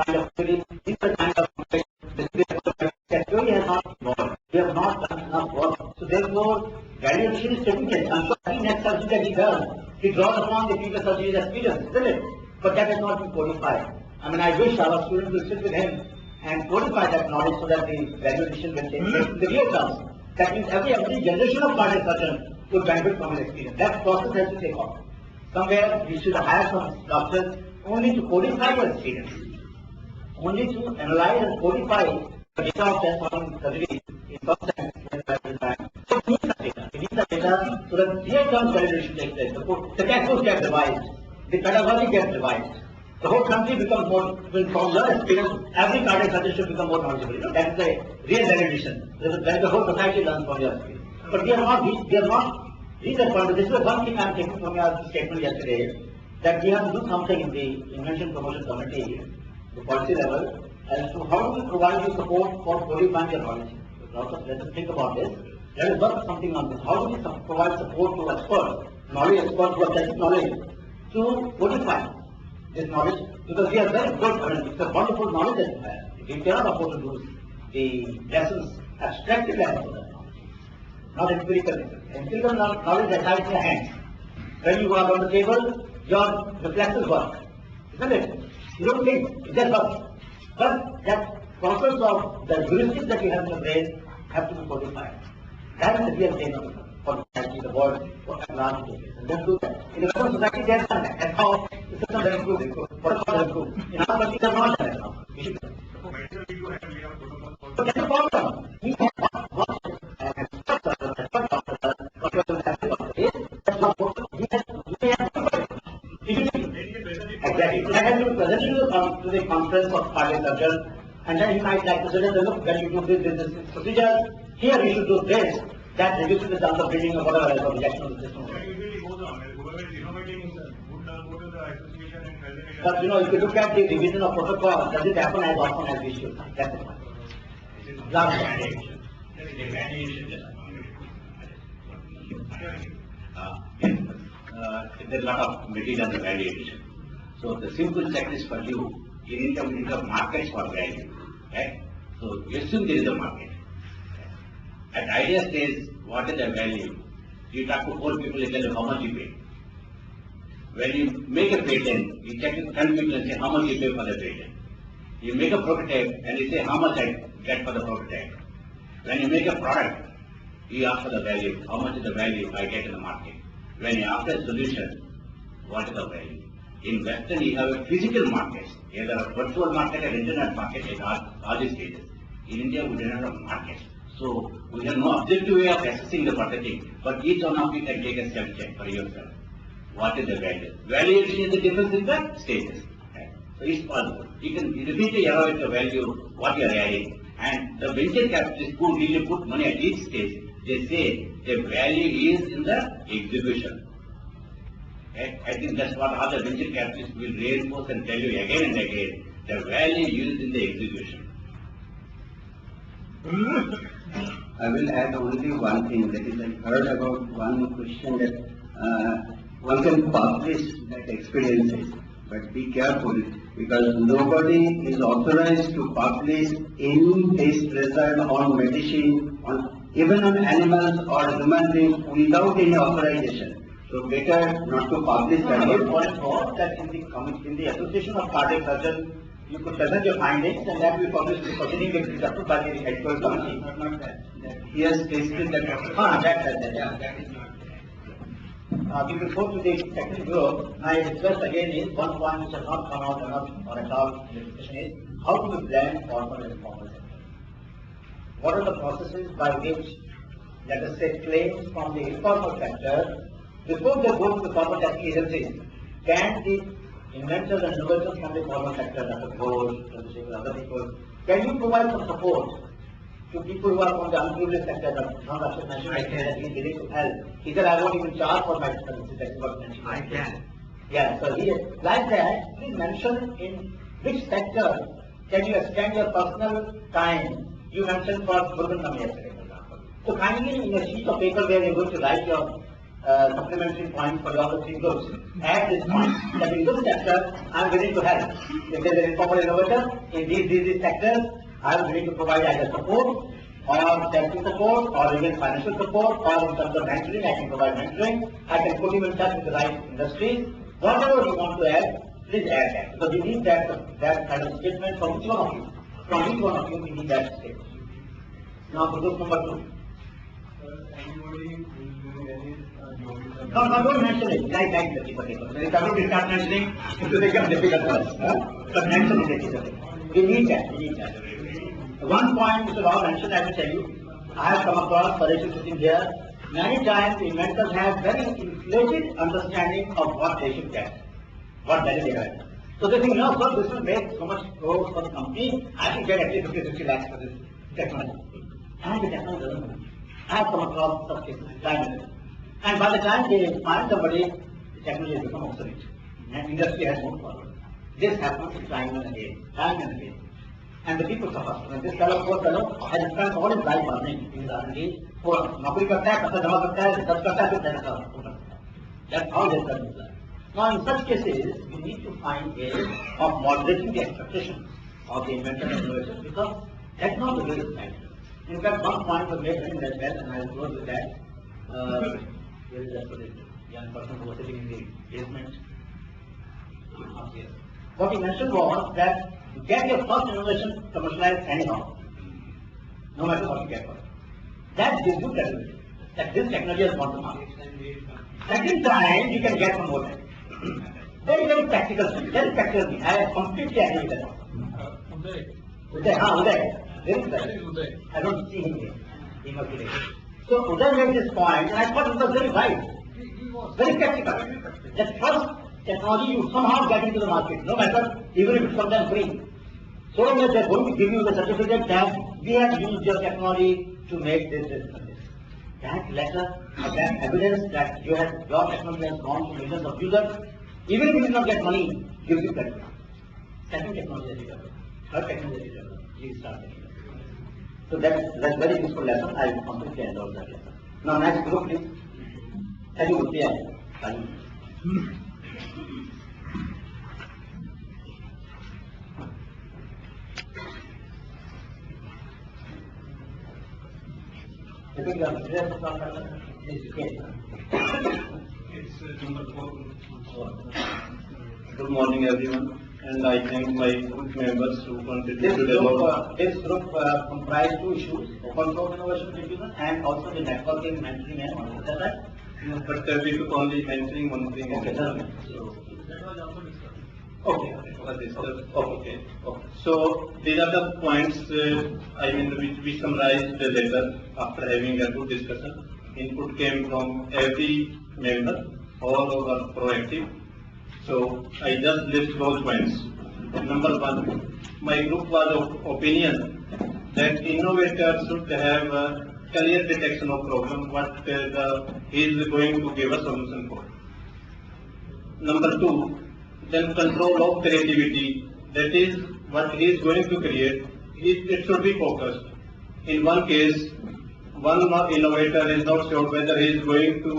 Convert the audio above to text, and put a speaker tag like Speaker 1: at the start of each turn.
Speaker 1: kind of feeling, these are kind of that really has not evolved. We have not done enough work. So therefore, value addition is taking place. I'm sure the next surgery that he does, he draws upon the previous surgery's experience, isn't it? But that has not been codified. I mean, I wish our students will sit with him and codify that knowledge so that the value addition will take place in the real terms. That means every generation of cardiac surgeon would benefit from his experience. That process has to take off. Somewhere we should hire some doctors only to codify your experience, only to analyze and codify the data of 10,000 surgeries in first and time. So we need that data. We need that data so that real-term validation takes place. The textbooks get revised, the pedagogy gets revised. The whole country becomes more, from your experience, every cardiac surgeon should become more knowledgeable. You know, that is the real validation. Then the whole society learns from your experience. But we are not reached that point. This is the one thing I am taking from your statement yesterday, that we have to do something in the Invention Promotion Committee, the policy level, as to how do we provide you support for codifying your knowledge. Let us think about this. Let us work something on this. How do we provide support to experts, knowledge experts who have technical knowledge, to codify this knowledge? Because we are very good, I mean, it's a wonderful knowledge that we have. We cannot afford to lose the lessons, abstracted lessons of that knowledge, not empirical lessons. Empirical knowledge that hides your hands. When you are on the table, your reflexes work, isn't it? You don't think, it just works. But that process of the heuristics that you have in your brain have to be codified. That is the real thing for the society, the world, for at large. And let's do that. In the Western society, they have done that. That's how the system has improved. Protocol has improved. In our country, they have not done that now. We should do that. So that's the problem. We have what exactly. That has to be presented to the conference of cardiac surgeons, and then he might like to suggest, look, when you do this procedure, here we should do this, that reduces the chance of bleeding or whatever else of rejection of the system.
Speaker 2: That usually goes on. Whoever is innovating would go to the association and tell them.
Speaker 1: But you know, if you look at the revision of protocol, does it happen as often as we should? That's the point. Last one.
Speaker 3: There's a lot of material on the value addition. So the simple checklist for you, you need to markets for value. Right? So you assume there is a market. At idea stage, what is the value? You talk to 4 people, you tell them how much you pay. When you make a patent, you check with 10 people and say how much you pay for the patent. You make a prototype and you say how much I get for the prototype. When you make a product, you ask for the value. How much is the value I get in the market? When you ask a solution, what is the value? In Western, you have a physical market, either a virtual market or internet market at all these stages. In India, we don't have a market. So we have no objective way of assessing the thing, but each one of you can take a self-check for yourself. What is the value? Value addition is the difference in the stages. Right? So it's possible. You can repeatedly evaluate the value, what you are adding. And the venture capitalists who really put money at each stage, they say the value is in the execution. Right? I think that's what all the venture capitalists will reinforce and tell you again and again. The value is in the execution.
Speaker 4: I will add only one thing, that is, I heard about one question that one can publish that experiences, but be careful, because nobody is authorized to publish any test result on medicine, even on animals or human beings, without any authorization. So better not to publish that.
Speaker 1: That in the Association of Cardiac Surgeons, you could present your findings and that will be published in the proceeding will be accepted by the editorial committee.
Speaker 4: Not that. He has tasted that.
Speaker 1: That is not there. We will go to the technical group. My request again is one point which has not come out enough or at all in the discussion is how do we blend formal and informal sector? What are the processes by which, let us say, claims from the informal sector, before they go to the formal testing agencies, can the inventors and innovators from the formal sector, Dr. Ghosh, other people, can you provide some support to people who are from the unprivileged sector? Dr. mentioned that he is willing to help. He said, I won't even charge for my services. That's what he mentioned.
Speaker 3: I can.
Speaker 1: Yeah, so he like that, please mention in which sector can you extend your personal time. You mentioned for Burbanam yesterday, for example. So kindly in a sheet of paper where you're going to write your supplementary points for the other three groups. At this point, that in this sector, I am willing to help. If there is an informal innovator in these sectors, I am willing to provide either support, or testing support, or even financial support, or in terms of mentoring, I can provide mentoring. I can put him in touch with the right industries. Whatever you want to add, please add that. Because we need that kind of statement from each one of you. From each one of you, we need that statement. Now, for group number 2.
Speaker 2: Anybody who is doing any job.
Speaker 1: No, don't mention it. Like the paper. If I will start mentioning, it will become difficult for us. But mention it. We need that. One point Mr. Rao mentioned, I will tell you, I have come across, Paresh sitting here, many times the inventors have very inflated understanding of what they should get, what value they have. So they think, no, sir, this will make so much growth for the company, I should get at least 50-60 lakhs for this technology. And the technology doesn't work. I have come across such cases time and again. And by the time they find somebody, the technology has become obsolete. And industry has moved forward. This happens time and again. And the people suffer. And this fellow, poor fellow, has spent all his life earning in his R&D. नौकरी करता है, पैसा जमा करता है, research करता है, फिर पैसा करता है. That's how they spend his life. Now, in such cases, we need to find ways of moderating the expectations of the inventor and innovator, because that's not the way to find it. In fact, one point was made very well, and I will close with that. Where is that for the young person who was sitting in the basement? Here. What he mentioned was that you get your first innovation commercialized anyhow, no matter what you get for it. That gives you credibility, that this technology has gone to market. Second time, you can get some more time. Very practical thing, very practical thing. I completely agree with that. Uday. Very practical. I don't see him here. He must be there. So Uday made this point, and I thought it was very right. Very practical. That first technology you somehow get into the market, no matter, even if it's sometimes free. So long as they are going to give you the certificate that we have used your technology to make this. That letter, or that evidence that your technology has gone to millions of users, even if you do not get money, gives you credit. Second technology that you develop, third technology that you develop, you start getting it. So that's very useful lesson. I completely endorse that lesson. Now next group please. Thank you, Thank you. I think number 4.
Speaker 5: Good morning, everyone, and I thank my group members who contributed to develop.
Speaker 1: This group comprised 2 issues: open source innovation diffusion and also the networking, mentoring, and all. Is that right?
Speaker 5: But we took only mentoring one thing.
Speaker 1: Okay.
Speaker 5: Okay. So these are the points which we summarized later after having a good discussion. Input came from every member, all over proactive. So I just list those points. Number 1, my group was of opinion that innovator should have a clear detection of problem, what he is going to give a solution for. Number 2, then control of creativity, that is what he is going to create, it should be focused. In one case, one innovator is not sure whether he is going to